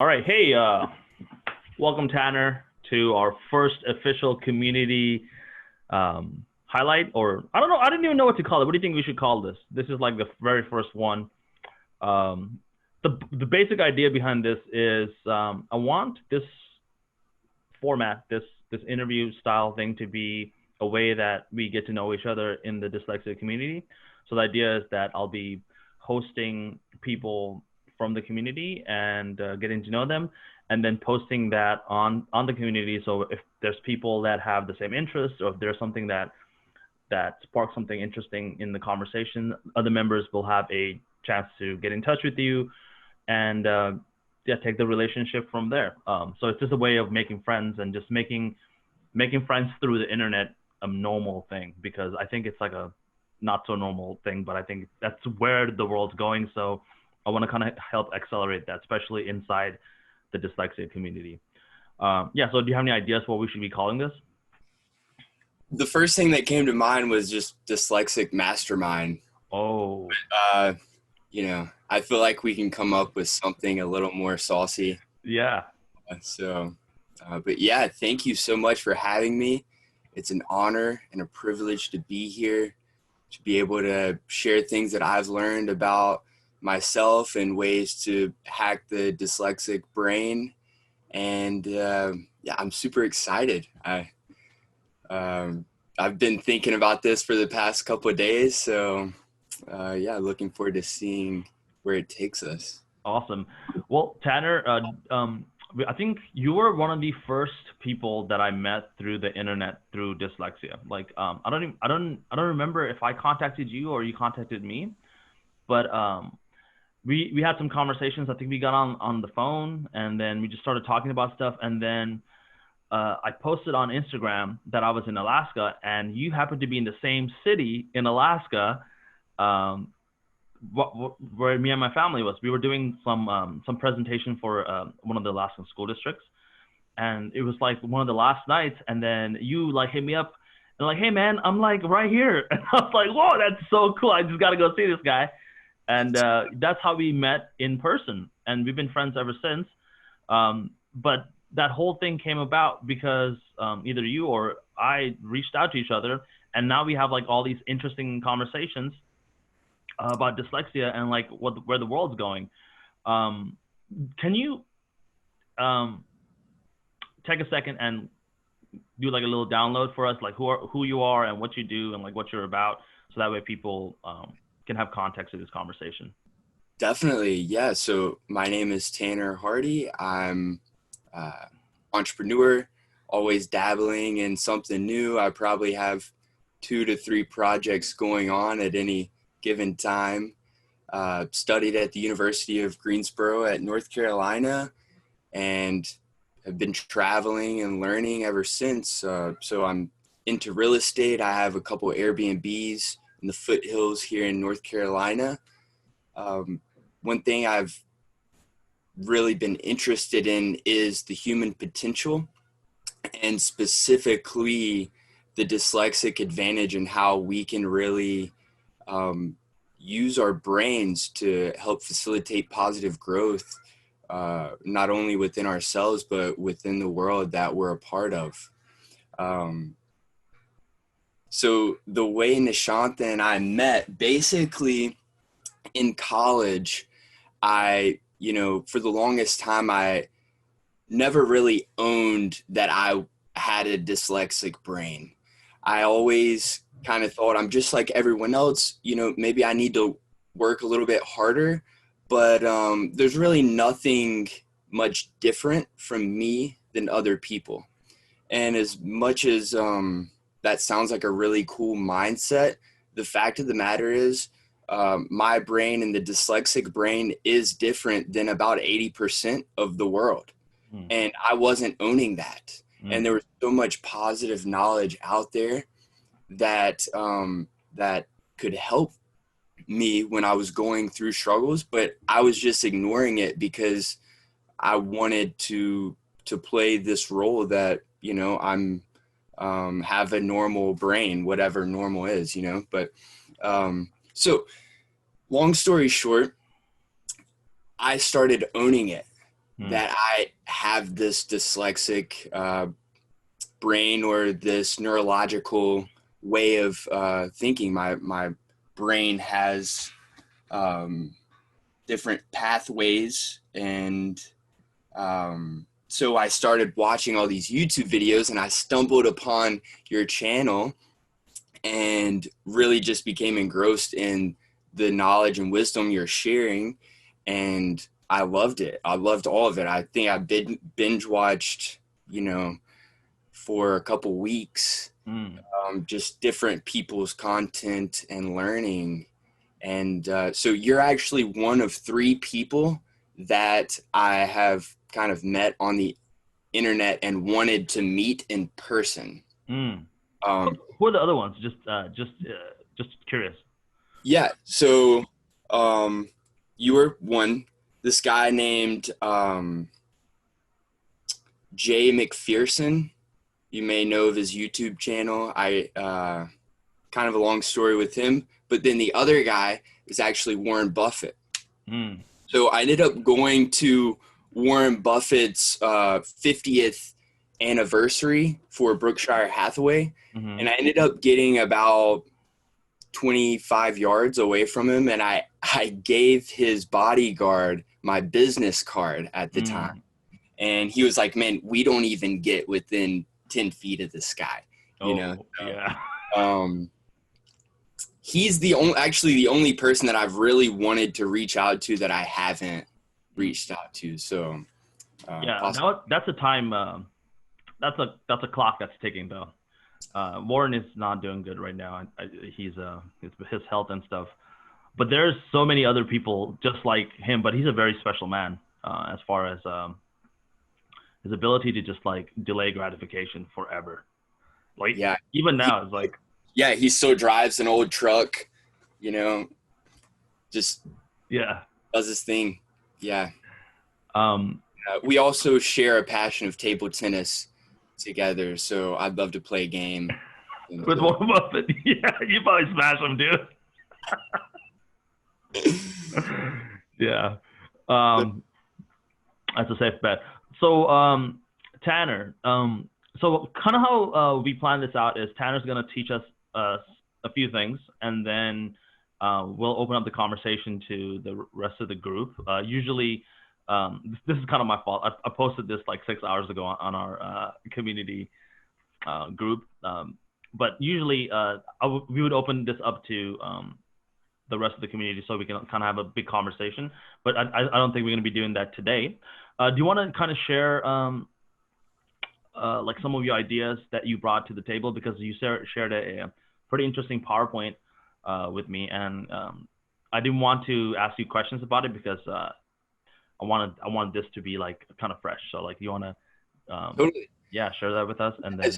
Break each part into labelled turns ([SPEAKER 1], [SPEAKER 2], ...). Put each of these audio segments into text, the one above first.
[SPEAKER 1] All right. Hey, welcome, Tanner, to our first official community highlight. Or I don't know. I didn't even know what to call it. What do you think we should call this? This is like the very first one. Um, the basic idea behind this is I want this format, this interview style thing, to be a way that we get to know each other in the dyslexia community. So the idea is that I'll be hosting people from the community and getting to know them, and then posting that on the community. So if there's people that have the same interests, or if there's something that sparks something interesting in the conversation, other members will have a chance to get in touch with you and yeah, take the relationship from there. So it's just a way of making friends and just making friends through the internet a normal thing, because I think it's like a not so normal thing, but I think that's where the world's going. So I want to kind of help accelerate that, especially inside the dyslexia community. Yeah. So do you have any ideas what we should be calling this?
[SPEAKER 2] The first thing that came to mind was just dyslexic mastermind.
[SPEAKER 1] Oh,
[SPEAKER 2] Uh, I feel like we can come up with something a little more saucy.
[SPEAKER 1] yeah.
[SPEAKER 2] But yeah, thank you so much for having me. It's an honor and a privilege to be here, to be able to share things that I've learned about myself and ways to hack the dyslexic brain. And yeah, I'm super excited. Um, I've been thinking about this for the past couple of days, so yeah, looking forward to seeing where it takes us.
[SPEAKER 1] Awesome. Well, Tanner, I think you were one of the first people that I met through the internet through dyslexia. Like, I don't remember if I contacted you or you contacted me, but we had some conversations. I think we got on the phone, and then we just started talking about stuff, and then I posted on Instagram that I was in Alaska, and you happened to be in the same city in Alaska. Um, where me and my family was. We were doing some presentation for one of the Alaskan school districts, and it was like one of the last nights. And then you like hit me up and like, hey man, I'm like right here, and I was like, whoa, that's so cool. I just got to go see this guy, and that's how we met in person, and we've been friends ever since. But that whole thing came about because either you or I reached out to each other, and now we have like all these interesting conversations about dyslexia and like where the world's going. Um, can you um, take a second and do like a little download for us, like who you are and what you do and like what you're about, so that way people can have context to this conversation.
[SPEAKER 2] Definitely, yeah. So my name is Tanner Hardy. I'm entrepreneur, always dabbling in something new. I probably have 2 to 3 projects going on at any given time. Studied at the University of Greensboro at North Carolina, and have been traveling and learning ever since. So I'm into real estate. I have a couple Airbnbs in the foothills here in North Carolina. One thing I've really been interested in is the human potential, and specifically the dyslexic advantage, and how we can really use our brains to help facilitate positive growth, not only within ourselves, but within the world that we're a part of. Um, so the way Nishanta and I met, basically in college, for the longest time, I never really owned that I had a dyslexic brain. I always kind of thought I'm just like everyone else, maybe I need to work a little bit harder, but there's really nothing much different from me than other people. And as much as that sounds like a really cool mindset, the fact of the matter is, my brain and the dyslexic brain is different than about 80% of the world.
[SPEAKER 1] Mm,
[SPEAKER 2] And I wasn't owning that. And
[SPEAKER 1] mm,
[SPEAKER 2] there was so much positive knowledge out there that that could help me when I was going through struggles, but I was just ignoring it because I wanted to play this role that I'm have a normal brain, whatever normal is, But so long story short, I started owning it. that I have this dyslexic brain or this neurological way of thinking. My brain has different pathways, and so I started watching all these YouTube videos, and I stumbled upon your channel and really just became engrossed in the knowledge and wisdom you're sharing, and I loved it. I loved all of it. I think I binge watched, for a couple weeks, just different people's content and learning. And so you're actually one of 3 people that I have kind of met on the internet and wanted to meet in person.
[SPEAKER 1] Who are the other ones? Just curious.
[SPEAKER 2] Yeah. So you were one. This guy named Jay McPherson. You may know of his YouTube channel. I kind of a long story with him. But then the other guy is actually Warren Buffett. So I ended up going to Warren Buffett's 50th anniversary for Berkshire Hathaway. And I ended up getting about 25 yards away from him. And I gave his bodyguard my business card at the time. And he was like, man, we don't even get within 10 feet of this guy, you know?
[SPEAKER 1] Yeah.
[SPEAKER 2] He's the only person that I've really wanted to reach out to that I haven't reached out to. So
[SPEAKER 1] that's a time. That's a clock that's ticking though. Warren is not doing good right now. He's his health and stuff. But there's so many other people just like him. But he's a very special man as far as his ability to just like delay gratification forever. Like even now it's like.
[SPEAKER 2] Yeah, he still drives an old truck, just does his thing. Yeah. We also share a passion of table tennis together, so I'd love to play a game.
[SPEAKER 1] With Warren Buffett. Yeah, you probably smash him, dude. Yeah. That's a safe bet. So, Tanner, so kind of how we plan this out is Tanner's going to teach us a few things, and then we'll open up the conversation to the rest of the group. Usually, this is kind of my fault. I posted this like 6 hours ago on our community group, but usually we would open this up to the rest of the community so we can kind of have a big conversation. But I don't think we're going to be doing that today. Do you want to kind of share like some of your ideas that you brought to the table, because you shared a pretty interesting PowerPoint with me, and I didn't want to ask you questions about it because I wanted this to be like kind of fresh. So like, you want to
[SPEAKER 2] totally
[SPEAKER 1] share that with us, and then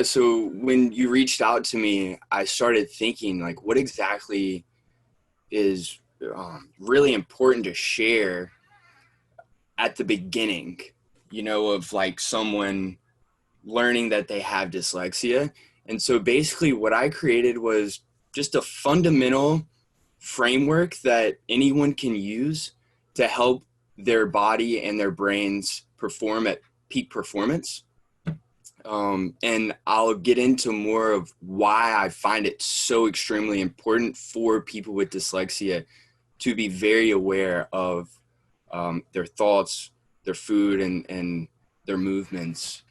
[SPEAKER 2] so when you reached out to me, I started thinking like, what exactly is really important to share at the beginning, of like someone learning that they have dyslexia. And so basically what I created was just a fundamental framework that anyone can use to help their body and their brains perform at peak performance. And I'll get into more of why I find it so extremely important for people with dyslexia to be very aware of their thoughts, their food, and their movements.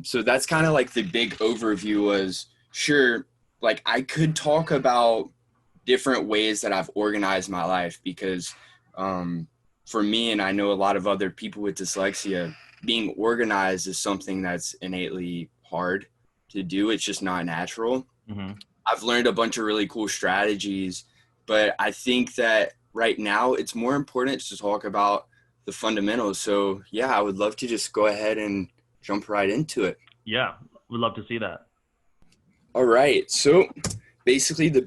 [SPEAKER 2] So that's kind of like the big overview was, sure, like I could talk about different ways that I've organized my life, because for me, and I know a lot of other people with dyslexia, being organized is something that's innately hard to do. It's just not natural. I've learned a bunch of really cool strategies, but I think that right now it's more important to talk about the fundamentals. So yeah, I would love to just go ahead and jump right into it.
[SPEAKER 1] Yeah, we'd love to see that.
[SPEAKER 2] All right. So basically the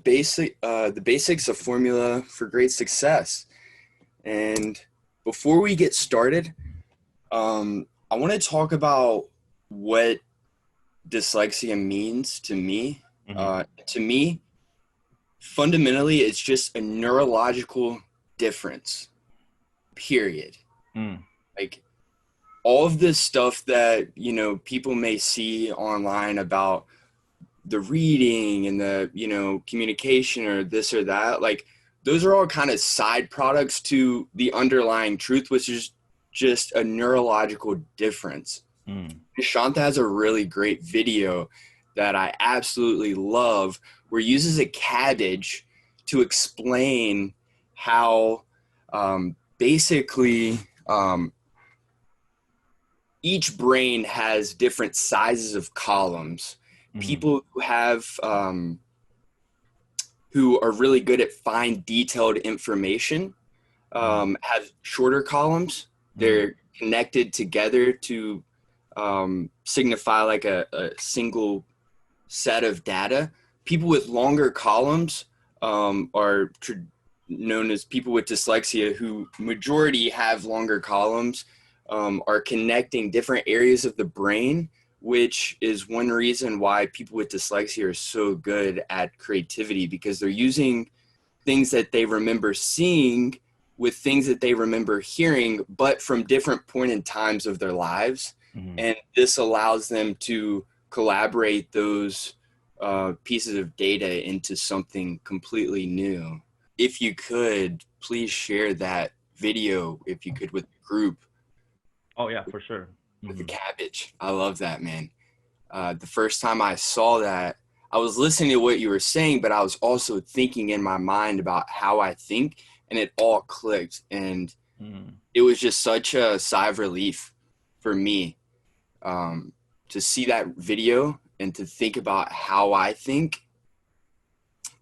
[SPEAKER 2] basics of formula for great success. And before we get started, I want to talk about what dyslexia means to me. To me, fundamentally, it's just a neurological difference, period.
[SPEAKER 1] Mm.
[SPEAKER 2] Like all of this stuff that, you know, people may see online about the reading and the, you know, communication or this or that, like those are all kind of side products to the underlying truth, which is just a neurological difference.
[SPEAKER 1] Mm.
[SPEAKER 2] Shanta has a really great video that I absolutely love where he uses a cabbage to explain how basically each brain has different sizes of columns.
[SPEAKER 1] Mm.
[SPEAKER 2] People who are really good at fine detailed information
[SPEAKER 1] Mm.
[SPEAKER 2] have shorter columns.
[SPEAKER 1] Mm.
[SPEAKER 2] They're connected together to signify like a single set of data. People with longer columns are known as people with dyslexia, who majority have longer columns, are connecting different areas of the brain, which is one reason why people with dyslexia are so good at creativity, because they're using things that they remember seeing with things that they remember hearing, but from different point in times of their lives.
[SPEAKER 1] Mm.
[SPEAKER 2] And this allows them to collaborate those pieces of data into something completely new. If you could, please share that video, if you could, with the group,
[SPEAKER 1] Oh yeah, for sure.
[SPEAKER 2] with the
[SPEAKER 1] Mm.
[SPEAKER 2] cabbage. I love that, man. The first time I saw that, I was listening to what you were saying, but I was also thinking in my mind about how I think, and it all clicked. And
[SPEAKER 1] Mm.
[SPEAKER 2] it was just such a sigh of relief for me to see that video and to think about how I think.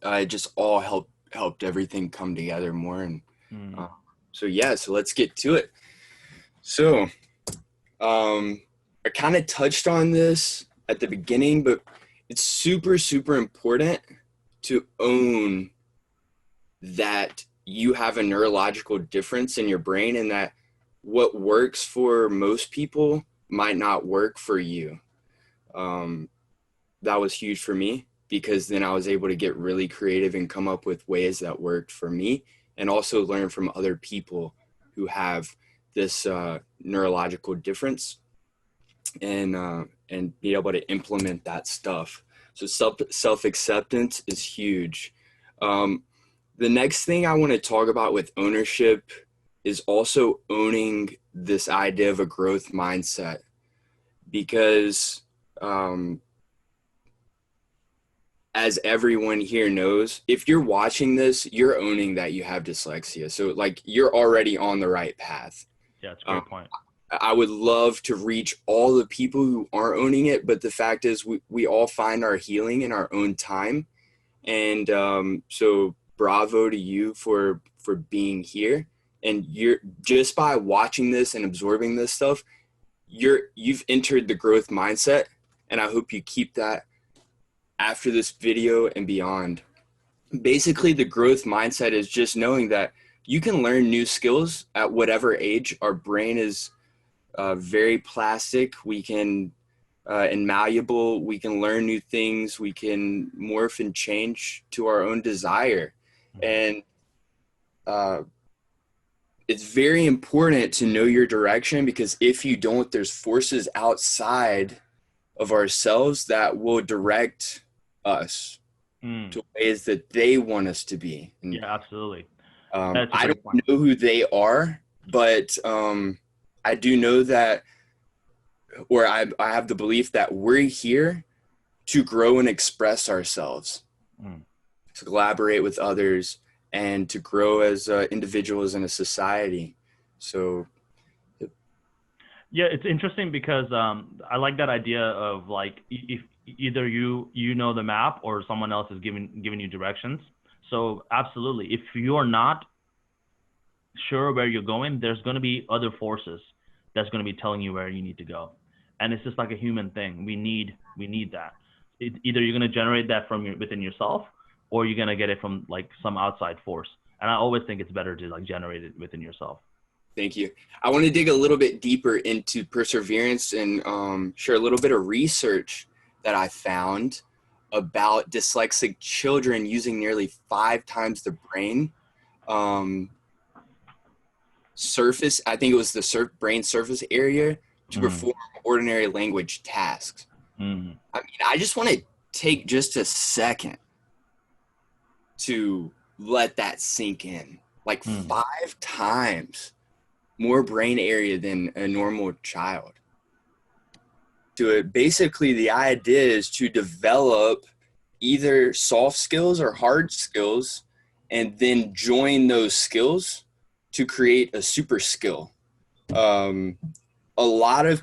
[SPEAKER 2] It just all helped everything come together more. And
[SPEAKER 1] Mm.
[SPEAKER 2] so yeah, so let's get to it. So I kind of touched on this at the beginning, but it's super, super important to own that you have a neurological difference in your brain, and that what works for most people might not work for you. Um, that was huge for me, because then I was able to get really creative and come up with ways that worked for me, and also learn from other people who have this neurological difference, and be able to implement that stuff. So self acceptance is huge. Um, the next thing I want to talk about with ownership is also owning this idea of a growth mindset, because as everyone here knows, if you're watching this, you're owning that you have dyslexia. So like you're already on the right path.
[SPEAKER 1] Yeah, it's a
[SPEAKER 2] Um,
[SPEAKER 1] great point.
[SPEAKER 2] I would love to reach all the people who aren't owning it, but the fact is we all find our healing in our own time. And so bravo to you for being here. And you're, just by watching this and absorbing this stuff, you've entered the growth mindset, and I hope you keep that after this video and beyond. Basically, the growth mindset is just knowing that you can learn new skills at whatever age. Our brain is very plastic. We can and malleable. We can learn new things. We can morph and change to our own desire.
[SPEAKER 1] Mm.
[SPEAKER 2] And it's very important to know your direction, because if you don't, there's forces outside of ourselves that will direct us
[SPEAKER 1] Mm.
[SPEAKER 2] to ways that they want us to be. And
[SPEAKER 1] Yeah, absolutely. That's a
[SPEAKER 2] I don't
[SPEAKER 1] great point.
[SPEAKER 2] know who they are, but I do know that, or I have the belief that we're here to grow and express ourselves,
[SPEAKER 1] Mm.
[SPEAKER 2] to collaborate with others, and to grow as individuals in a society. So,
[SPEAKER 1] Yeah, it's interesting because I like that idea of like if either you know the map or someone else is giving you directions. So absolutely, if you're not sure where you're going, there's going to be other forces that's going to be telling you where you need to go, and it's just like a human thing. We need that. Either you're going to generate that from within yourself, or you're going to get it from like some outside force. And I always think it's better to like generate it within yourself.
[SPEAKER 2] thank you. I want to dig a little bit deeper into perseverance and share a little bit of research that I found about dyslexic children using nearly 5 times the brain. Um, surface, I think it was the brain surface area to
[SPEAKER 1] Mm.
[SPEAKER 2] perform ordinary language tasks.
[SPEAKER 1] Mm.
[SPEAKER 2] I mean, I just want to take just a second to let that sink in. Like
[SPEAKER 1] Mm.
[SPEAKER 2] 5 times more brain area than a normal child. To it, basically, the idea is to develop either soft skills or hard skills, and then join those skills to create a super skill. A lot of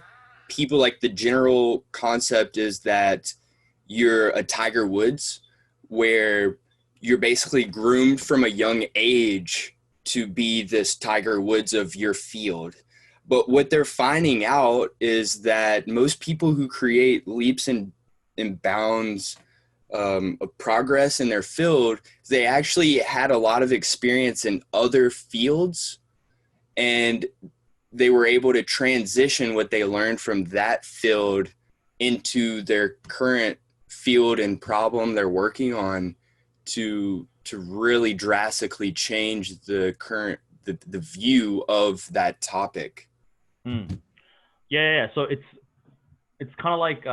[SPEAKER 2] people, like, the general concept is that you're a Tiger Woods, where you're basically groomed from a young age to be this Tiger Woods of your field. But what they're finding out is that most people who create leaps and bounds of progress in their field, they actually had a lot of experience in other fields, and they were able to transition what they learned from that field into their current field and problem they're working on, to really drastically change the current the view of that topic.
[SPEAKER 1] Mm. Yeah. So it's kind of like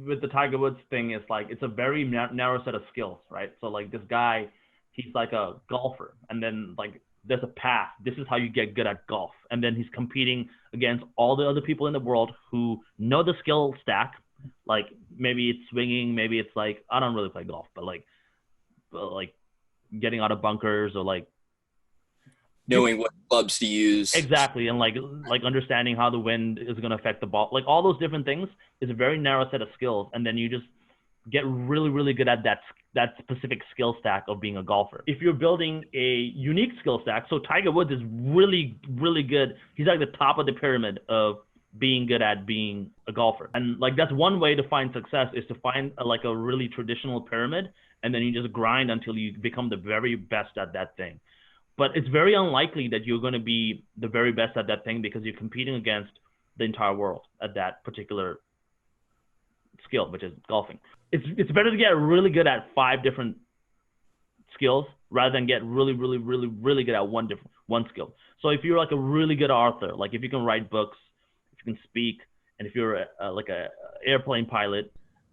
[SPEAKER 1] with the Tiger Woods thing, it's like it's a very narrow set of skills, right? So like this guy, he's like a golfer, and then like there's a path. This is how you get good at golf, and then he's competing against all the other people in the world who know the skill stack. Like maybe it's swinging, maybe it's like I don't really play golf, but like getting out of bunkers or like
[SPEAKER 2] Knowing what clubs to use.
[SPEAKER 1] exactly, and like understanding how the wind is going to affect the ball, like all those different things is a very narrow set of skills, and then you just get really good at that specific skill stack of being a golfer. If you're building a unique skill stack, so Tiger Woods is really good. He's like the top of the pyramid of being good at being a golfer, and like that's one way to find success, is to find like a really traditional pyramid, and then you just grind until you become the very best at that thing. But it's very unlikely that you're going to be the very best at that thing, because you're competing against the entire world at that particular skill, which is golfing. It's better to get really good at 5 different skills rather than get really good at one skill. So if you're like a really good author, like if you can write books, if you can speak, and if you're like a airplane pilot,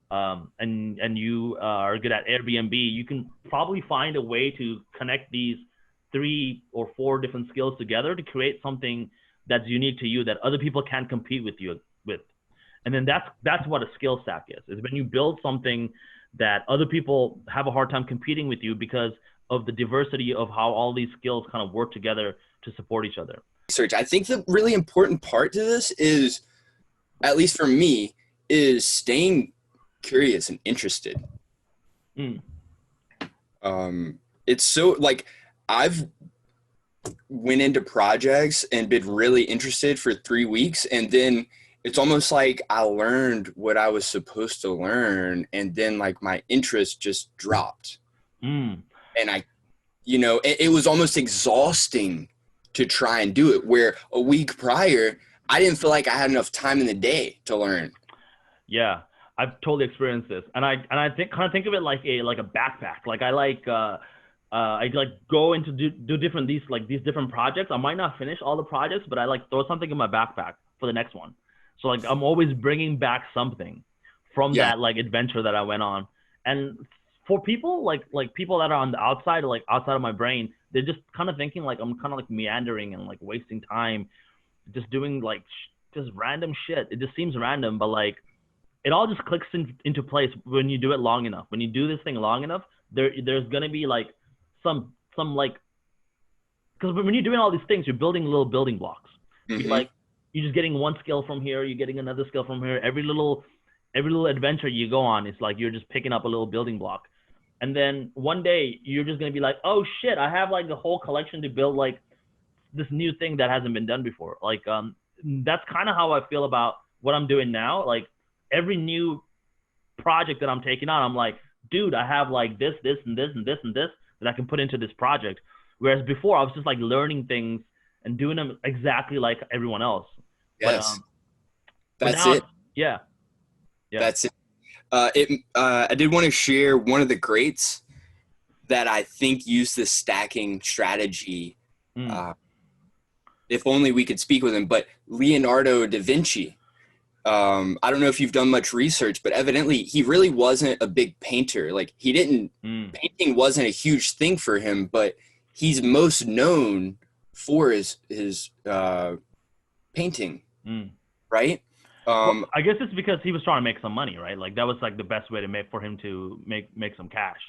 [SPEAKER 1] and you are good at Airbnb, you can probably find a way to connect these 3 or 4 different skills together to create something that's unique to you that other people can't compete with you with. And then that's what a skill stack is when you build something that other people have a hard time competing with you because of the diversity of how all these skills kind of work together to support each other.
[SPEAKER 2] Research. I think the really important part to this is, at least for me, is staying curious and interested. It's so, like, I've went into projects and been really interested for 3 weeks, and then it's almost like I learned what I was supposed to learn, and then like my interest just dropped. And it was almost exhausting to try and do it, where a week prior I didn't feel like I had enough time in the day to learn.
[SPEAKER 1] Yeah, I've totally experienced this, and I think of it like a backpack. Like I go into do different these different projects. I might not finish all the projects, but I like throw something in my backpack for the next one. So like I'm always bringing back something from that like adventure that I went on. And for people like people that are on the outside, like outside of my brain, they're just kind of thinking like I'm kind of like meandering and like wasting time, just doing like just random shit. It just seems random, but like it all just clicks into place when you do it long enough. When you do this thing long enough, there's gonna be like some like, because when you're doing all these things, you're building little building blocks. You're just getting one skill from here, you're getting another skill from here. Every little adventure you go on, it's like you're just picking up a little building block. And then one day you're just gonna be like, oh shit, I have like the whole collection to build like this new thing that hasn't been done before. Like that's kind of how I feel about what I'm doing now. Like every new project that I'm taking on, I'm like, dude, I have like this and this and this and this that I can put into this project. Whereas before I was just like learning things and doing them exactly like everyone else.
[SPEAKER 2] Yes.
[SPEAKER 1] But
[SPEAKER 2] That's
[SPEAKER 1] now,
[SPEAKER 2] it.
[SPEAKER 1] Yeah.
[SPEAKER 2] That's it. I did want to share one of the greats that I think used this stacking strategy if only we could speak with him. But Leonardo da Vinci, I don't know if you've done much research, but evidently he really wasn't a big painter. Like painting wasn't a huge thing for him, but he's most known for his painting, right?
[SPEAKER 1] Well, I guess it's because he was trying to make some money, right? Like that was like the best way to make some cash.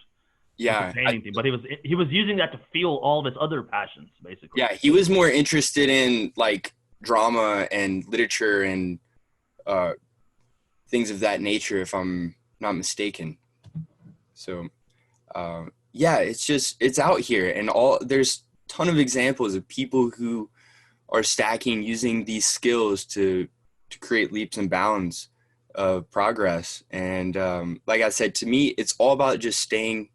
[SPEAKER 2] Yeah,
[SPEAKER 1] Painting thing. But he was using that to fuel all of his other passions, basically.
[SPEAKER 2] yeah, he was more interested in like drama and literature and things of that nature, if I'm not mistaken. So, yeah, it's out here, and there's a ton of examples of people who are stacking using these skills to create leaps and bounds of progress. And like I said, to me, it's all about just staying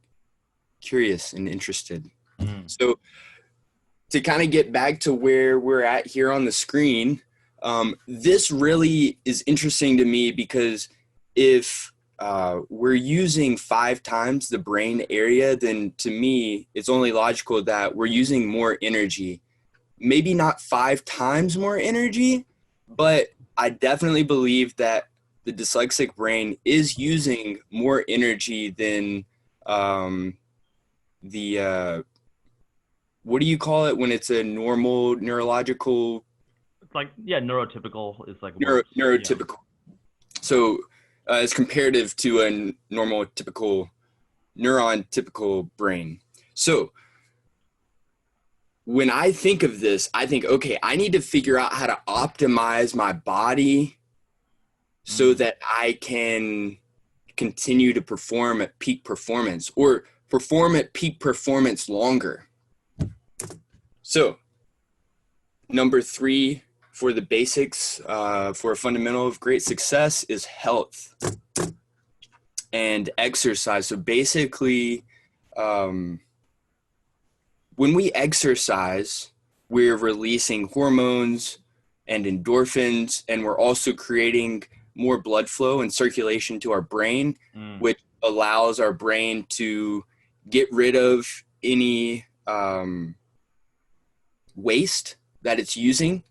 [SPEAKER 2] curious and interested. So to kind of get back to where we're at here on the screen, this really is interesting to me because if we're using 5 times the brain area, then to me, it's only logical that we're using more energy. Maybe not 5 times more energy, but I definitely believe that the dyslexic brain is using more energy than the what do you call it when it's a normal neurological?
[SPEAKER 1] It's like, yeah, neurotypical is like
[SPEAKER 2] neurotypical. Yeah. So it's comparative to a normal typical neuron typical brain. So when I think of this, I think, okay, I need to figure out how to optimize my body so that I can continue to perform at peak performance or perform at peak performance longer. So number 3 for the basics for a fundamental of great success is health and exercise. So basically, when we exercise, we're releasing hormones and endorphins, and we're also creating more blood flow and circulation to our brain, which allows our brain to get rid of any waste that it's using,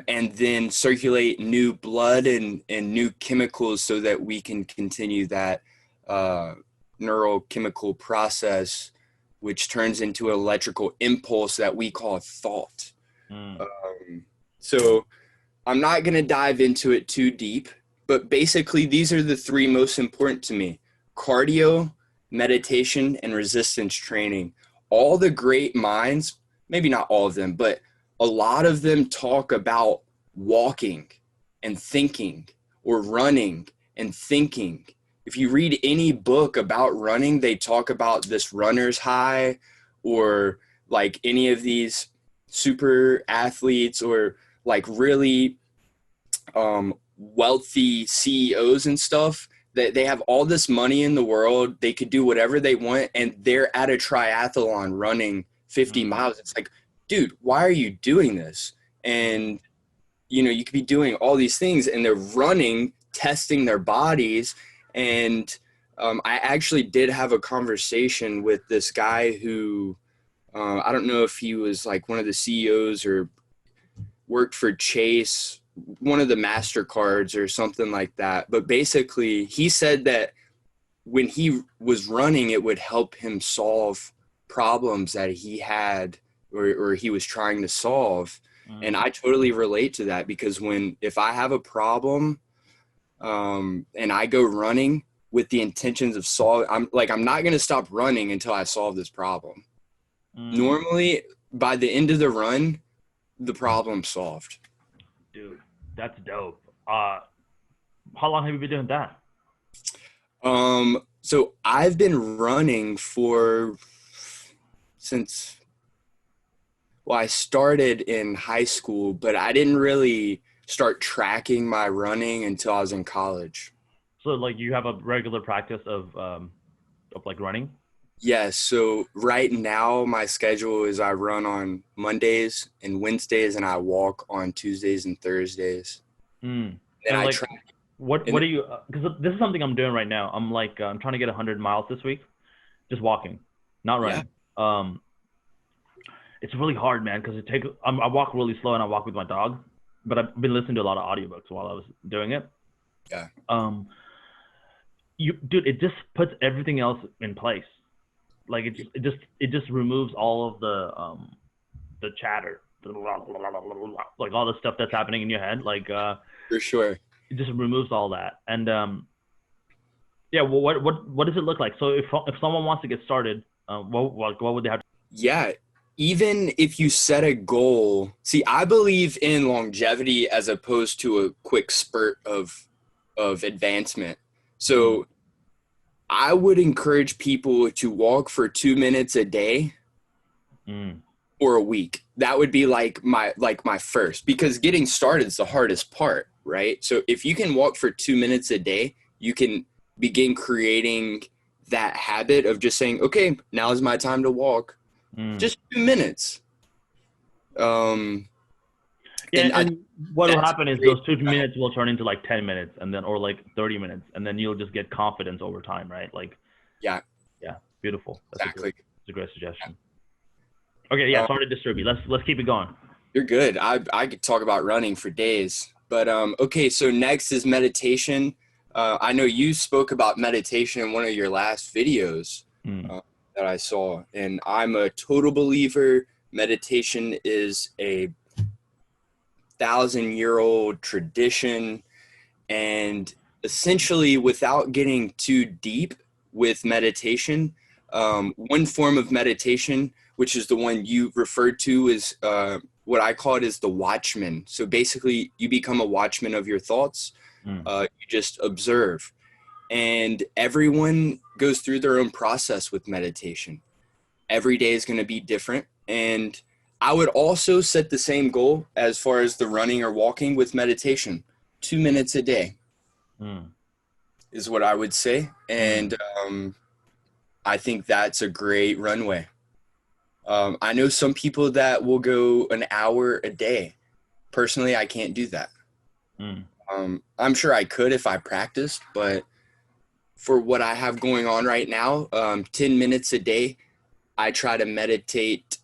[SPEAKER 2] and then circulate new blood and new chemicals so that we can continue that neurochemical process, which turns into an electrical impulse that we call thought. So I'm not going to dive into it too deep, but basically these are the 3 most important to me: cardio, meditation, and resistance training. All the great minds, maybe not all of them, but a lot of them talk about walking and thinking, or running and thinking. If you read any book about running, they talk about this runner's high, or like any of these super athletes or like really wealthy CEOs and stuff, that they have all this money in the world, they could do whatever they want, and they're at a triathlon running 50 miles. It's like, dude, why are you doing this? And you could be doing all these things, and they're running, testing their bodies. And I actually did have a conversation with this guy who I don't know if he was like one of the CEOs or worked for Chase, one of the MasterCards or something like that. But basically, he said that when he was running, it would help him solve problems that he had or he was trying to solve. And I totally relate to that, because if I have a problem and I go running with the intentions of solving, I'm not going to stop running until I solve this problem. Normally, by the end of the run, the problem's solved.
[SPEAKER 1] Dude, that's dope. How long have you been doing that?
[SPEAKER 2] So I've been running since I started in high school, but I didn't really start tracking my running until I was in college.
[SPEAKER 1] So like you have a regular practice of like running?
[SPEAKER 2] Yes. So right now my schedule is I run on Mondays and Wednesdays, and I walk on Tuesdays and Thursdays. And I
[SPEAKER 1] like,
[SPEAKER 2] track.
[SPEAKER 1] What do you? Because this is something I'm doing right now. I'm like I'm trying to get 100 miles this week, just walking, not running. Yeah. it's really hard, man, because I walk really slow and I walk with my dog, but I've been listening to a lot of audiobooks while I was doing it.
[SPEAKER 2] Yeah.
[SPEAKER 1] Dude, it just puts everything else in place. Like it just removes all of the chatter, like all the stuff that's happening in your head. Like
[SPEAKER 2] For sure.
[SPEAKER 1] it just removes all that. And yeah, well, what does it look like? So if someone wants to get started, what would they have to?
[SPEAKER 2] Yeah. Even if you set a goal, see, I believe in longevity as opposed to a quick spurt of advancement. So I would encourage people to walk for 2 minutes a day or a week. That would be like my first, because getting started is the hardest part, right? So if you can walk for 2 minutes a day, you can begin creating that habit of just saying, okay, now is my time to walk. Just 2 minutes.
[SPEAKER 1] Yeah, and what will happen is those 2 minutes will turn into like 10 minutes and then, or like 30 minutes, and then you'll just get confidence over time, right? Like,
[SPEAKER 2] yeah,
[SPEAKER 1] beautiful. That's
[SPEAKER 2] exactly.
[SPEAKER 1] That's a great suggestion. Okay, yeah, sorry to disturb you. Let's keep it going.
[SPEAKER 2] You're good. I could talk about running for days, but okay. So next is meditation. I know you spoke about meditation in one of your last videos that I saw, and I'm a total believer. Meditation is a 1,000-year-old tradition, and essentially, without getting too deep with meditation, one form of meditation, which is the one you referred to, is what I call it is the watchman. So basically, you become a watchman of your thoughts. You just observe. And everyone goes through their own process with meditation. Every day is going to be different. And I would also set the same goal as far as the running or walking with meditation. 2 minutes a day is what I would say. And I think that's a great runway. I know some people that will go an hour a day. Personally, I can't do that. I'm sure I could if I practiced, but for what I have going on right now, 10 minutes a day, I try to meditate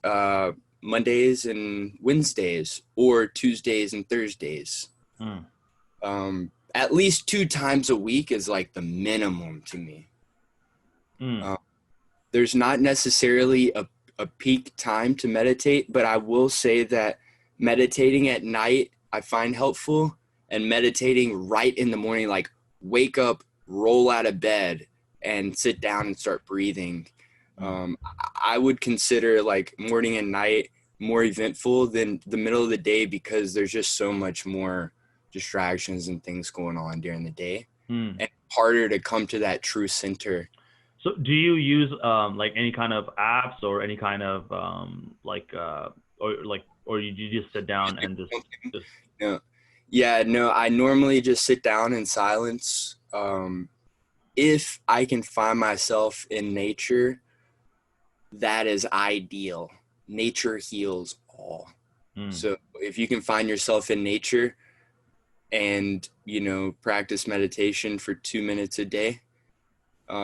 [SPEAKER 2] Mondays and Wednesdays, or Tuesdays and Thursdays. At least 2 times a week is like the minimum to me. There's not necessarily a peak time to meditate, but I will say that meditating at night I find helpful, and meditating right in the morning, like wake up, roll out of bed, and sit down and start breathing. I would consider like morning and night more eventful than the middle of the day, because there's just so much more distractions and things going on during the day, and harder to come to that true center.
[SPEAKER 1] So do you use like any kind of apps or any kind of or you just sit down and just
[SPEAKER 2] No, I normally just sit down in silence. If I can find myself in nature, that is ideal. Nature heals all. So if you can find yourself in nature and, practice meditation for 2 minutes a day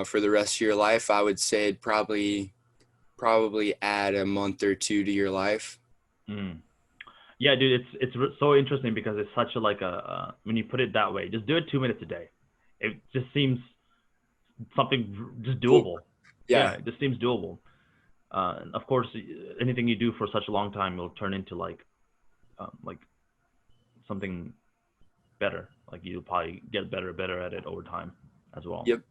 [SPEAKER 2] for the rest of your life, I would say it'd probably add a month or 2 to your life.
[SPEAKER 1] Yeah, dude, it's so interesting because it's such a when you put it that way, just do it 2 minutes a day. It just seems something just doable. Yeah, it just seems doable. Of course, anything you do for such a long time will turn into like something better. Like you'll probably get better at it over time as well.
[SPEAKER 2] Yep.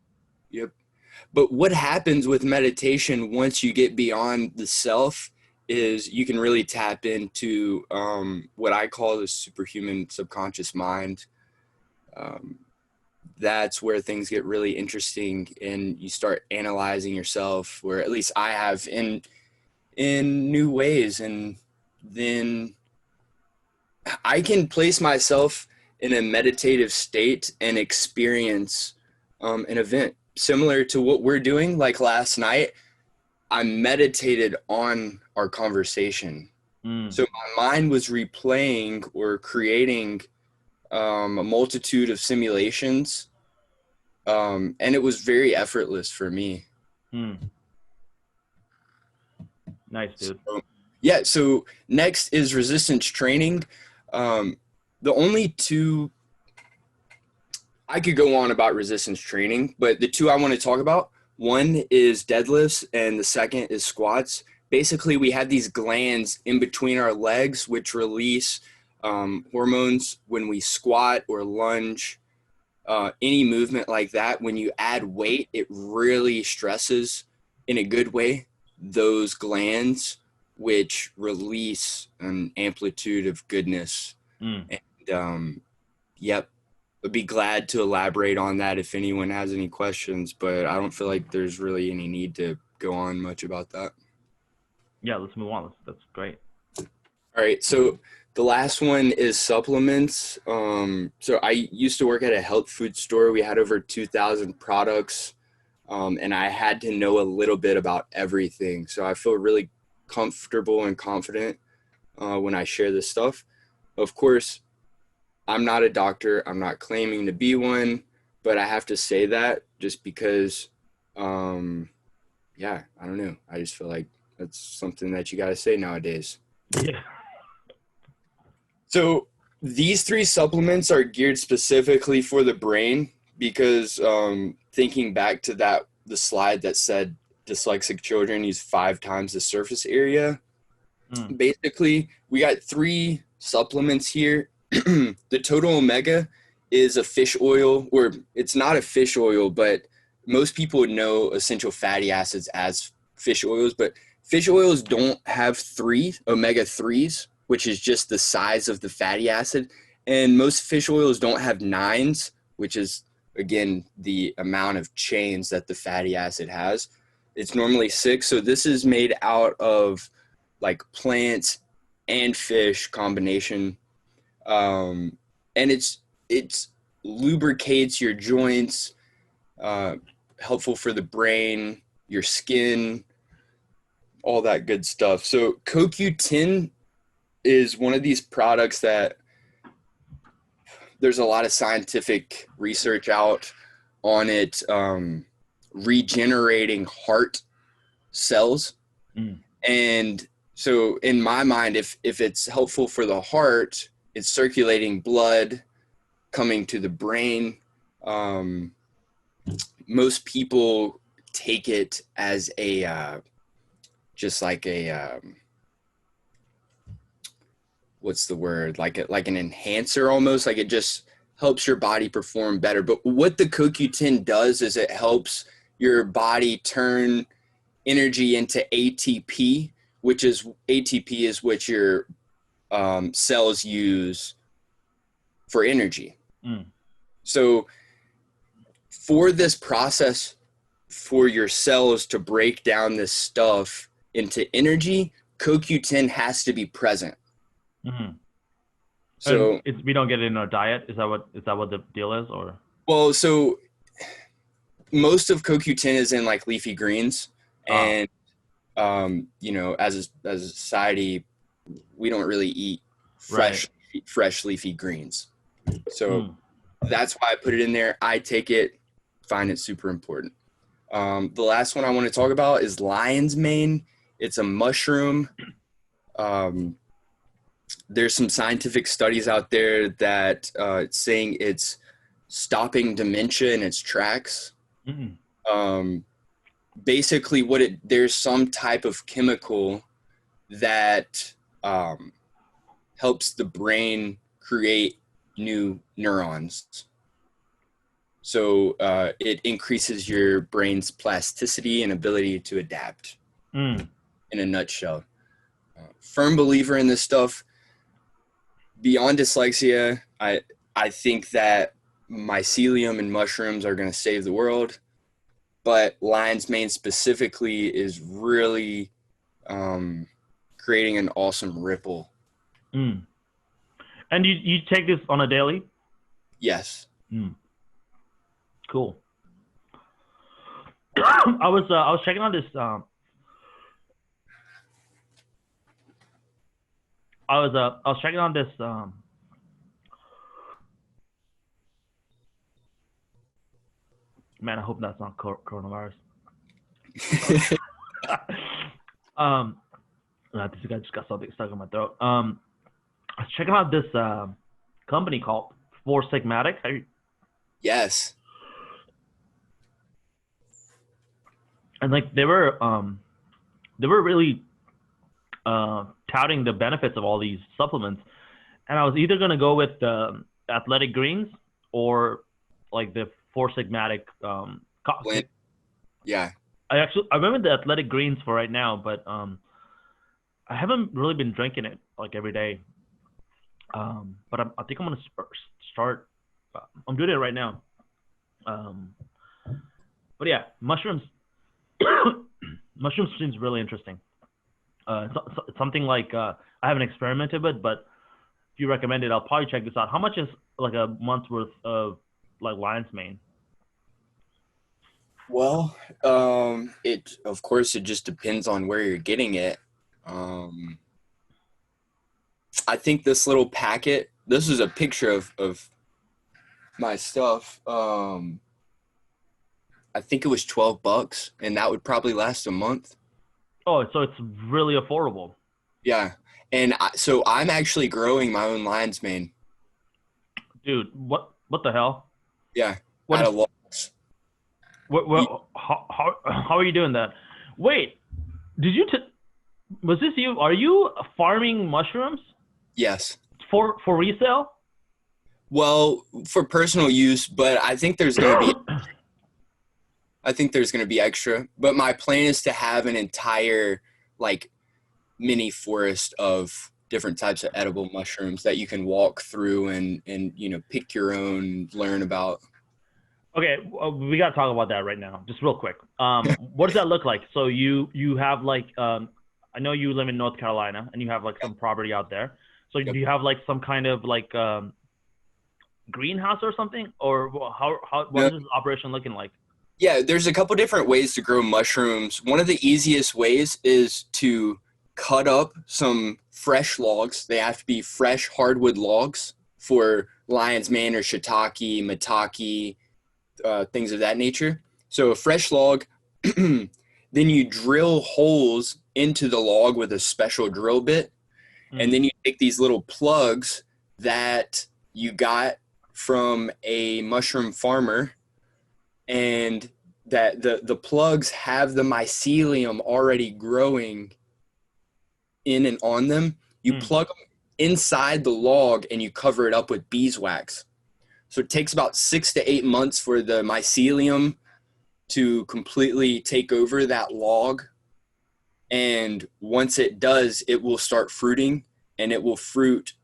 [SPEAKER 2] But what happens with meditation once you get beyond the self is you can really tap into what I call the superhuman subconscious mind. That's where things get really interesting, and you start analyzing yourself, or at least I have, in new ways. And then I can place myself in a meditative state and experience an event similar to what we're doing. Like last night, I meditated on our conversation. So my mind was replaying or creating a multitude of simulations, and it was very effortless for me.
[SPEAKER 1] Nice, dude.
[SPEAKER 2] So, Yeah, so next is resistance training. The only two I could go on about resistance training, but the two I want to talk about, one is deadlifts and the second is squats. Basically, we have these glands in between our legs which release hormones when we squat or lunge. Any movement like that, when you add weight, it really stresses in a good way those glands, which release an amplitude of goodness.
[SPEAKER 1] Mm.
[SPEAKER 2] And yep, I'd be glad to elaborate on that if anyone has any questions, but I don't feel like there's really any need to go on much about that.
[SPEAKER 1] Yeah, let's move on. That's great.
[SPEAKER 2] All right, so the last one is supplements. So I used to work at a health food store. We had over 2,000 products, and I had to know a little bit about everything. So I feel really comfortable and confident when I share this stuff. Of course, I'm not a doctor. I'm not claiming to be one, but I have to say that just because, yeah, I don't know. I just feel like that's something that you got to say nowadays.
[SPEAKER 1] Yeah.
[SPEAKER 2] So these three supplements are geared specifically for the brain because thinking back to the slide that said dyslexic children use 5 times the surface area. Basically, we got 3 supplements here. The Total Omega is a fish oil, or it's not a fish oil, but most people would know essential fatty acids as fish oils, but fish oils don't have 3 omega-3s, which is just the size of the fatty acid. And most fish oils don't have 9s, which is, again, the amount of chains that the fatty acid has. It's normally 6. So this is made out of like plants and fish combination. And it's lubricates your joints, helpful for the brain, your skin, all that good stuff. So CoQ10 is one of these products that there's a lot of scientific research out on it, regenerating heart cells. And so in my mind, if it's helpful for the heart, it's circulating blood coming to the brain. Most people take it as a just like a what's the word, like an enhancer almost, like it just helps your body perform better. But what the CoQ10 does is it helps your body turn energy into ATP, which is what your cells use for energy. So for this process for your cells to break down this stuff into energy, CoQ10 has to be present. So
[SPEAKER 1] we don't get it in our diet. Is that what the deal is, or?
[SPEAKER 2] Well, so most of CoQ10 is in like leafy greens, and you know, as a society, we don't really eat fresh leafy greens. So that's why I put it in there. I take it, find it super important. The last one I want to talk about is lion's mane. It's a mushroom. There's some scientific studies out there that it's saying it's stopping dementia in its tracks. Basically, there's some type of chemical that helps the brain create new neurons. So it increases your brain's plasticity and ability to adapt. In a nutshell, firm believer in this stuff. Beyond dyslexia, I think that mycelium and mushrooms are going to save the world, but lion's mane specifically is really creating an awesome ripple.
[SPEAKER 1] And you take this on a daily?
[SPEAKER 2] Yes.
[SPEAKER 1] Cool. I was checking on this. I was checking on this. Man, I hope that's not coronavirus. This guy just got something stuck in my throat. I was checking out this company called Four Sigmatic.
[SPEAKER 2] Yes.
[SPEAKER 1] And like they were really touting the benefits of all these supplements, and I was either gonna go with the Athletic Greens or like the Four Sigmatic.
[SPEAKER 2] Blend. Yeah.
[SPEAKER 1] I remember the Athletic Greens for right now, but I haven't really been drinking it like every day. But I think I'm gonna start. I'm doing it right now. But yeah, mushrooms. Mushrooms seems really interesting. It's something like I haven't experimented with, but if you recommend it, I'll probably check this out. How much is like a month's worth of like lion's mane?
[SPEAKER 2] Well, it of course it just depends on where you're getting it. I think this little packet. This is a picture of my stuff. I think it was $12, and that would probably last a month.
[SPEAKER 1] Oh, so it's really affordable.
[SPEAKER 2] Yeah, and so I'm actually growing my own lion's mane.
[SPEAKER 1] Dude, what the hell?
[SPEAKER 2] Yeah,
[SPEAKER 1] What
[SPEAKER 2] out
[SPEAKER 1] is,
[SPEAKER 2] of logs.
[SPEAKER 1] how are you doing that? Wait, did you was this you? Are you farming mushrooms
[SPEAKER 2] Yes.
[SPEAKER 1] for resale?
[SPEAKER 2] Well, for personal use, but I think there's going to be extra. But my plan is to have an entire like mini forest of different types of edible mushrooms that you can walk through and pick your own, learn about.
[SPEAKER 1] Okay, we got to talk about that right now, just real quick. What does that look like? So you have like I know you live in North Carolina and you have like some property out there. So
[SPEAKER 2] Yep.
[SPEAKER 1] do you have like some kind of like greenhouse or something, or what is this operation looking like?
[SPEAKER 2] Yeah, there's a couple different ways to grow mushrooms. One of the easiest ways is to cut up some fresh logs. They have to be fresh hardwood logs for lion's mane or shiitake, maitake, things of that nature. So a fresh log, then you drill holes into the log with a special drill bit, and then you take these little plugs that you got from a mushroom farmer, and that the plugs have the mycelium already growing in and on them. You plug them inside the log and you cover it up with beeswax. So it takes about 6 to 8 months for the mycelium to completely take over that log. And once it does, it will start fruiting, and it will fruit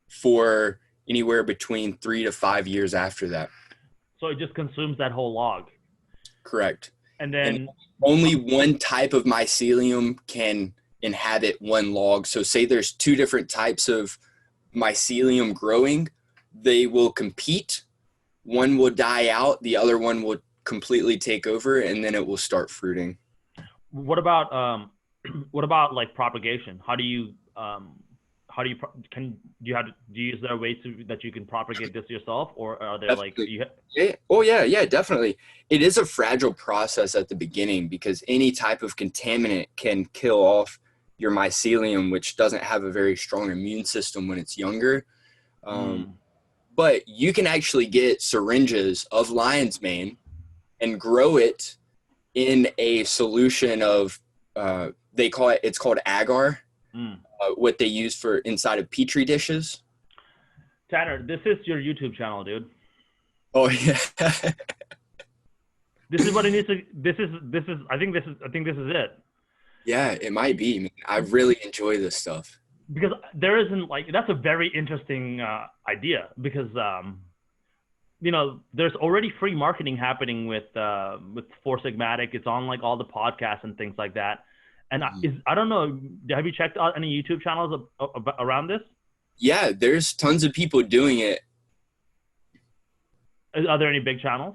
[SPEAKER 2] for anywhere between 3 to 5 years after that.
[SPEAKER 1] So it just consumes that whole log.
[SPEAKER 2] Correct.
[SPEAKER 1] And then
[SPEAKER 2] And only one type of mycelium can inhabit one log. So say there's 2 different types of mycelium growing, they will compete. One will die out, the other one will completely take over, and then it will start fruiting.
[SPEAKER 1] what about like propagation? How do you is there ways that you can propagate this yourself, or are there
[SPEAKER 2] Definitely. Yeah, definitely. It is a fragile process at the beginning because any type of contaminant can kill off your mycelium, which doesn't have a very strong immune system when it's younger. But you can actually get syringes of lion's mane and grow it in a solution of it's called agar. What they use for inside of petri dishes.
[SPEAKER 1] Tanner, this is your YouTube channel, dude.
[SPEAKER 2] Oh yeah.
[SPEAKER 1] This is what it needs to. I think this is it.
[SPEAKER 2] Yeah, it might be. Man, I really enjoy this stuff.
[SPEAKER 1] Because there isn't that's a very interesting idea, because there's already free marketing happening with Four Sigmatic. It's on like all the podcasts and things like that. And I don't know, have you checked out any YouTube channels around this?
[SPEAKER 2] Yeah, there's tons of people doing it.
[SPEAKER 1] Are there any big channels?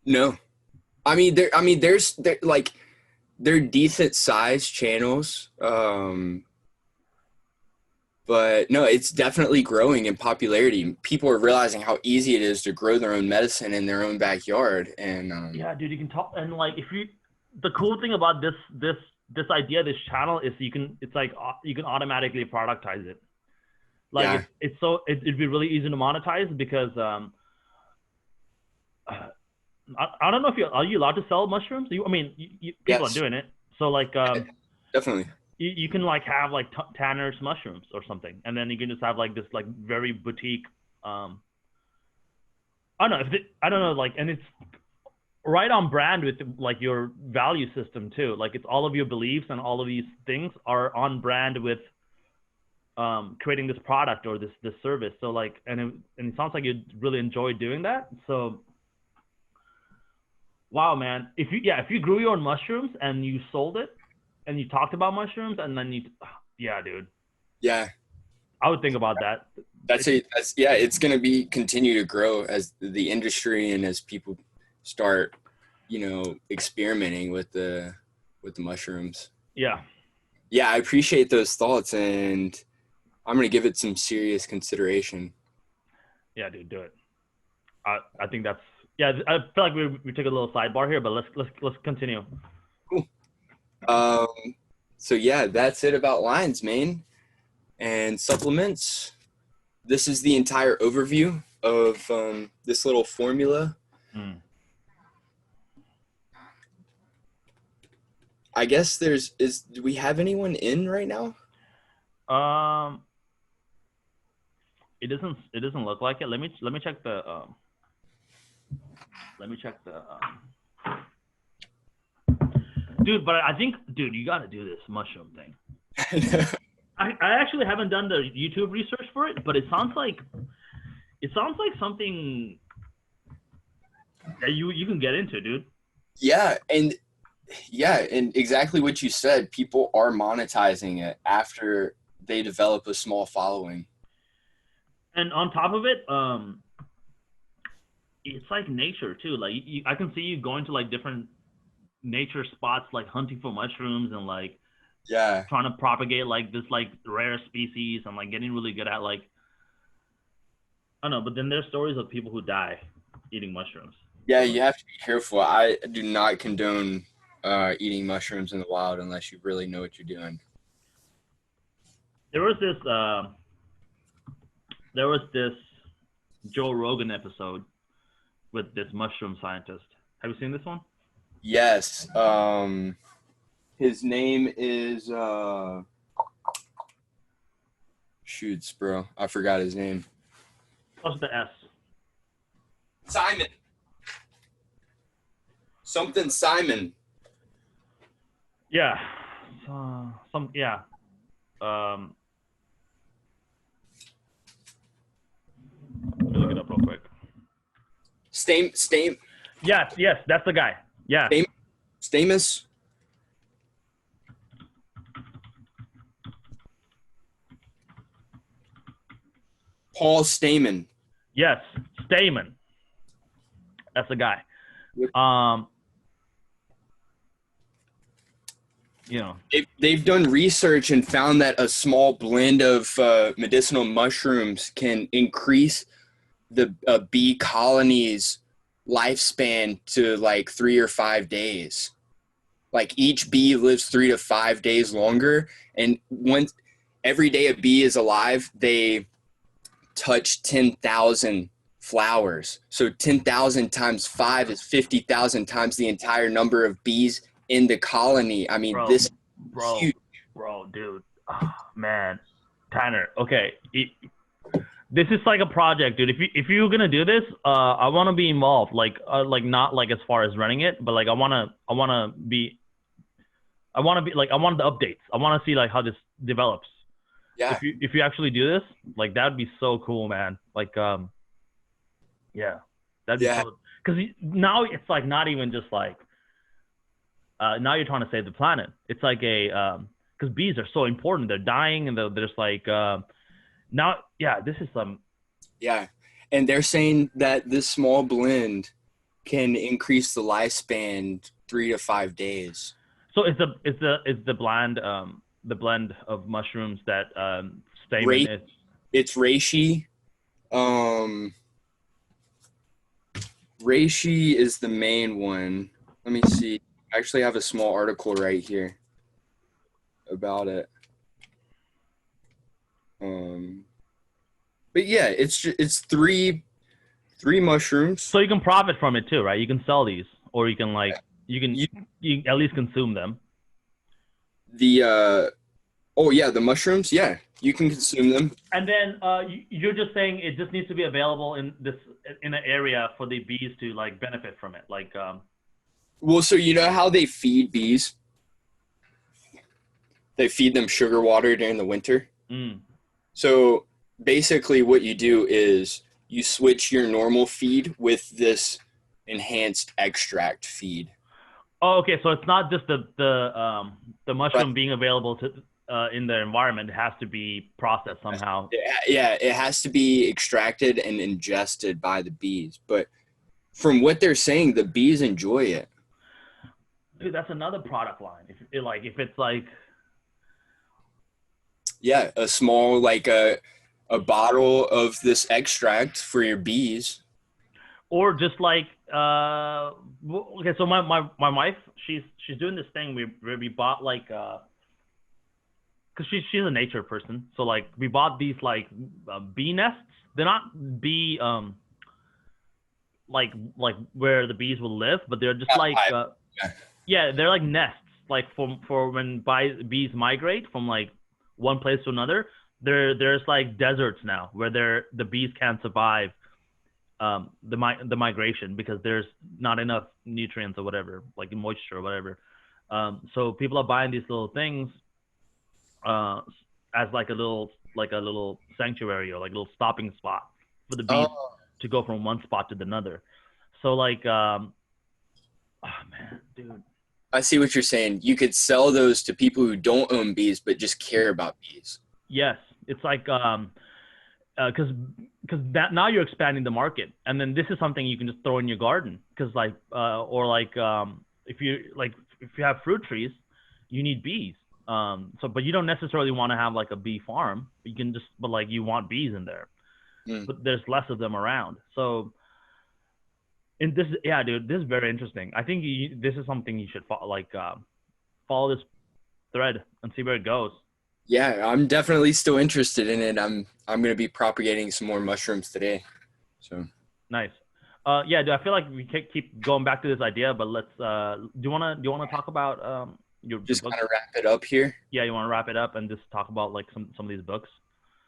[SPEAKER 2] No. They're decent sized channels. But no, it's definitely growing in popularity. People are realizing how easy it is to grow their own medicine in their own backyard. And
[SPEAKER 1] yeah, dude, you can talk. And like, the cool thing about this this idea, this channel is you can automatically productize it. Like
[SPEAKER 2] Yeah.
[SPEAKER 1] it'd be really easy to monetize because I don't know if are you allowed to sell mushrooms? People are
[SPEAKER 2] Yes.
[SPEAKER 1] doing it. So like
[SPEAKER 2] Definitely.
[SPEAKER 1] you can like have like Tanner's mushrooms or something, and then you can just have like this like very boutique. I don't know I don't know, like, and it's right on brand with like your value system too. Like it's all of your beliefs and all of these things are on brand with creating this product or this service. So like, and it sounds like you really enjoy doing that. So wow, man, if you grew your own mushrooms and you sold it and you talked about mushrooms and then yeah, dude,
[SPEAKER 2] Yeah.
[SPEAKER 1] I would think about that.
[SPEAKER 2] It's going to be continue to grow as the industry and as people start, experimenting with the mushrooms.
[SPEAKER 1] Yeah.
[SPEAKER 2] Yeah, I appreciate those thoughts, and I'm going to give it some serious consideration.
[SPEAKER 1] Yeah, dude, do it. I think that's, yeah, I feel like we took a little sidebar here, but let's continue.
[SPEAKER 2] Cool. So yeah, that's it about lion's mane and supplements. This is the entire overview of this little formula. I guess do we have anyone in right now?
[SPEAKER 1] It doesn't look like it. Let me check the dude, but I think, dude, you got to do this mushroom thing. I actually haven't done the YouTube research for it, but it sounds like something that you can get into, dude.
[SPEAKER 2] Yeah, and exactly what you said. People are monetizing it after they develop a small following.
[SPEAKER 1] And on top of it, it's like nature too. Like I can see you going to like different nature spots, like hunting for mushrooms and like trying to propagate like this like rare species and like getting really good at like, I don't know. But then there's stories of people who die eating mushrooms.
[SPEAKER 2] Yeah, you have to be careful. I do not condone eating mushrooms in the wild unless you really know what you're doing.
[SPEAKER 1] There was this Joe Rogan episode with this mushroom scientist. Have you seen this one?
[SPEAKER 2] Yes. His name is shoots, bro. I forgot his name.
[SPEAKER 1] What's the S?
[SPEAKER 2] Simon. Something Simon.
[SPEAKER 1] Yeah. Let me look it up real quick.
[SPEAKER 2] Stame.
[SPEAKER 1] Yes, that's the guy. Yeah.
[SPEAKER 2] Stamus. Paul Stamen.
[SPEAKER 1] Yes, Stamen. That's the guy.
[SPEAKER 2] Yep. They've done research and found that a small blend of medicinal mushrooms can increase the bee colony's lifespan to like 3 or 5 days. Like each bee lives 3 to 5 days longer, and once every day a bee is alive, they touch 10,000 flowers. So 10,000 times 5 is 50,000 times the entire number of bees in the colony. I mean, this huge.
[SPEAKER 1] Dude, oh, man, Tanner. Okay, this is like a project, dude. If you're gonna do this, I want to be involved. Like not like as far as running it, but like I want the updates. I want to see like how this develops.
[SPEAKER 2] Yeah.
[SPEAKER 1] If you actually do this, like that'd be so cool, man. Like yeah, that'd be so. Because now it's like not even just like. Now you're trying to save the planet. It's like because bees are so important. They're dying, and there's like this is some.
[SPEAKER 2] Yeah, and they're saying that this small blend can increase the lifespan 3 to 5 days.
[SPEAKER 1] So it's the blend of mushrooms that Stamen is.
[SPEAKER 2] It's reishi. Reishi is the main one. Let me see. I actually have a small article right here. about it. But yeah, it's three mushrooms.
[SPEAKER 1] So you can profit from it too, right? You can sell these, or you can like
[SPEAKER 2] You,
[SPEAKER 1] you at least consume them.
[SPEAKER 2] oh yeah, the mushrooms. Yeah, you can consume them.
[SPEAKER 1] And then you're just saying it just needs to be available in an area for the bees to like benefit from it. Like
[SPEAKER 2] Well, so you know how they feed bees? They feed them sugar water during the winter.
[SPEAKER 1] mm.
[SPEAKER 2] So basically, what you do is you switch your normal feed with this enhanced extract feed.
[SPEAKER 1] Oh, okay. So it's not just the
[SPEAKER 2] Right.
[SPEAKER 1] mushroom being available to in the environment. It has to be processed somehow.
[SPEAKER 2] Yeah, it has to be extracted and ingested by the bees. But from what they're saying, the bees enjoy it.
[SPEAKER 1] Dude, that's another product line. If it's like
[SPEAKER 2] Yeah, a small like a bottle of this extract for your bees.
[SPEAKER 1] or just like okay, so my wife, she's doing this thing where we bought like because she's a nature person, so like we bought these like bee nests. They're not bee like where the bees will live, but they're just like yeah, they're like nests like for when bees migrate from like one place to another. There's like deserts now where the bees can't survive the migration because there's not enough nutrients or whatever, like moisture or whatever. So people are buying these little things as like a little sanctuary or like a little stopping spot for the bees
[SPEAKER 2] Oh,
[SPEAKER 1] to go from one spot to another. So like, oh man, dude.
[SPEAKER 2] I see what you're saying. You could sell those to people who don't own bees but just care about bees.
[SPEAKER 1] Yes, it's like because that now you're expanding the market, and then this is something you can just throw in your garden because like or like if you have fruit trees, you need bees. So but you don't necessarily want to have like a bee farm. You can just but like you want bees in there,
[SPEAKER 2] Mm.
[SPEAKER 1] but there's less of them around. So in this, yeah, dude, this is very interesting. I think this is something you should follow this thread and see where it goes.
[SPEAKER 2] Yeah, I'm definitely still interested in it. I'm gonna be propagating some more mushrooms today. So
[SPEAKER 1] Nice. Yeah, dude, I feel like we can keep going back to this idea, but let's. Do you wanna talk about your
[SPEAKER 2] just
[SPEAKER 1] books?
[SPEAKER 2] kind of wrap it up here.
[SPEAKER 1] Yeah, you wanna wrap it up and just talk about like some of these books?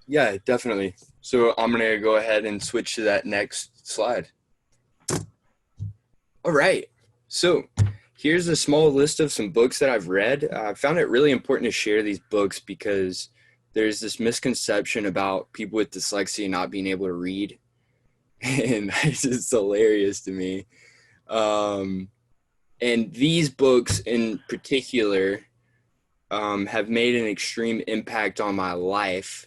[SPEAKER 2] Yeah, definitely. So I'm gonna go ahead and switch to that next slide. All right. So here's a small list of some books that I've read. I found it really important to share these books because there's this misconception about people with dyslexia not being able to read, and it's just hilarious to me. Um, and these books in particular have made an extreme impact on my life.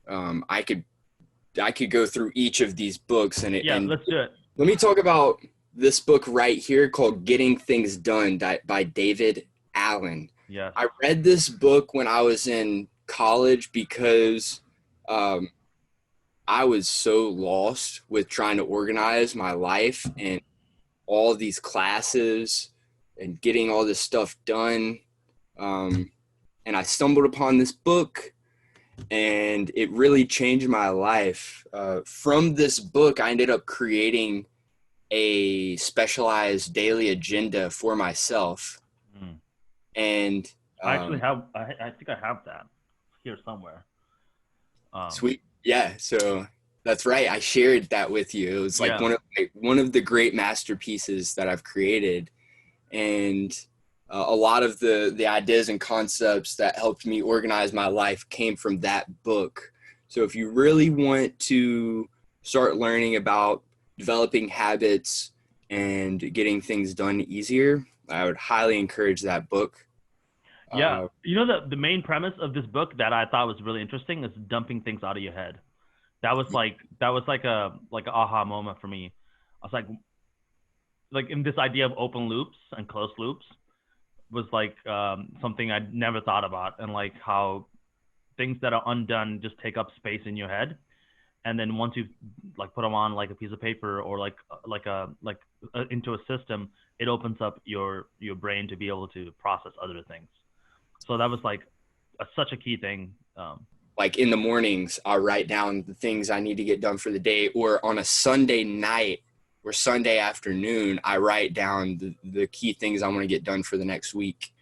[SPEAKER 2] I could go through each of these books
[SPEAKER 1] Yeah,
[SPEAKER 2] and
[SPEAKER 1] let's do it.
[SPEAKER 2] let me talk about this book right here called Getting Things Done by David Allen.
[SPEAKER 1] Yes.
[SPEAKER 2] I read this book when I was in college because I was so lost with trying to organize my life and all these classes and getting all this stuff done. And I stumbled upon this book and it really changed my life. From this book, I ended up creating a specialized daily agenda for myself.
[SPEAKER 1] Mm.
[SPEAKER 2] And
[SPEAKER 1] I actually have. I think I have that here somewhere.
[SPEAKER 2] sweet. Yeah. So that's right. I shared that with you. It was like
[SPEAKER 1] Yeah.
[SPEAKER 2] one of the great masterpieces that I've created. And a lot of the ideas and concepts that helped me organize my life came from that book. So if you really want to start learning about developing habits and getting things done easier, I would highly encourage that book.
[SPEAKER 1] Yeah. You know the main premise of this book that I thought was really interesting is dumping things out of your head. That was like a an aha moment for me. I was like in this idea of open loops and closed loops was like something I'd never thought about, and like how things that are undone just take up space in your head, and then once you like put them on like a piece of paper or into a system, it opens up your brain to be able to process other things. So that was like such a key thing.
[SPEAKER 2] Like in the mornings, I'll write down the things I need to get done for the day, or on a Sunday night or Sunday afternoon, I write down the key things I want to get done for the next week.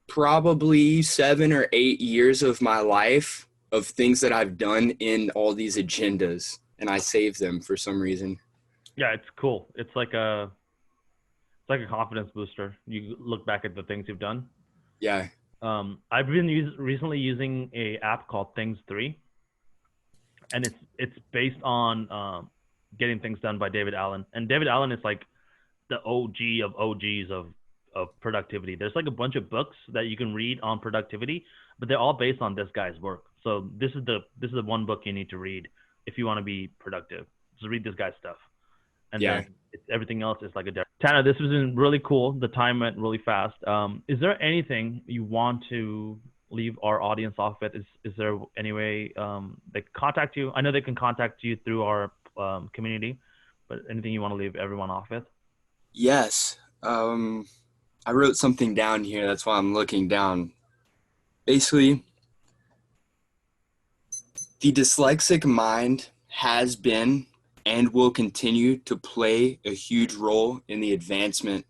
[SPEAKER 2] Probably 7 or 8 years of my life of things that I've done in all these agendas, and I save them for some reason.
[SPEAKER 1] Yeah, it's cool. It's like a confidence booster. You look back at the things you've done.
[SPEAKER 2] Yeah.
[SPEAKER 1] I've been recently using a app called Things 3, and it's based on Getting Things Done by David Allen. And David Allen is like the OG of OGs of productivity. There's like a bunch of books that you can read on productivity, but they're all based on this guy's work. So this is the one book you need to read if you want to be productive. Just read this guy's stuff, and then everything else is like a different. Tanner, this has been really cool. The time went really fast. Is there anything you want to leave our audience off with? Is there any way they can contact you? I know they can contact you through our community, but anything you want to leave everyone off with?
[SPEAKER 2] Yes. I wrote something down here. That's why I'm looking down. Basically, the dyslexic mind has been and will continue to play a huge role in the advancement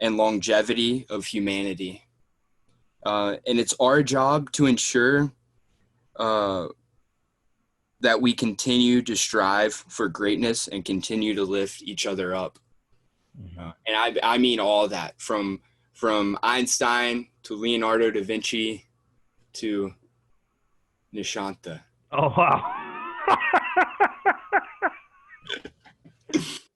[SPEAKER 2] and longevity of humanity. And it's our job to ensure that we continue to strive for greatness and continue to lift each other up. And I mean all that, from Einstein to Leonardo da Vinci to Nishanta.
[SPEAKER 1] Oh, wow.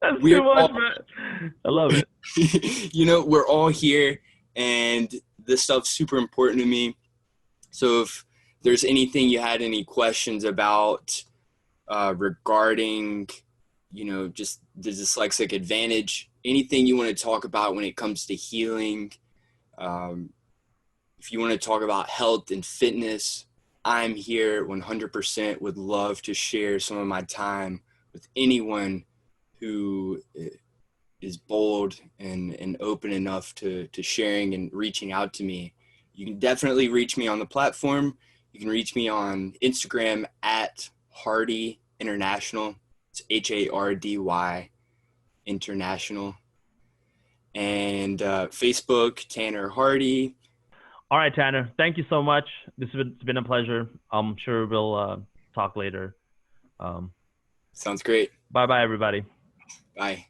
[SPEAKER 1] That's
[SPEAKER 2] We're
[SPEAKER 1] too much,
[SPEAKER 2] all,
[SPEAKER 1] man. I love it.
[SPEAKER 2] We're all here, and this stuff's super important to me. So if there's anything you had any questions about regarding, just the dyslexic advantage, anything you want to talk about when it comes to healing, if you want to talk about health and fitness, I'm here 100%, would love to share some of my time with anyone who is bold and open enough to sharing and reaching out to me. You can definitely reach me on the platform. You can reach me on Instagram at Hardy International. It's HARDY International. And Facebook, Tanner Hardy.
[SPEAKER 1] All right, Tanner. Thank you so much. This has been a pleasure. I'm sure we'll talk later.
[SPEAKER 2] Sounds great.
[SPEAKER 1] Bye-bye, everybody.
[SPEAKER 2] Bye.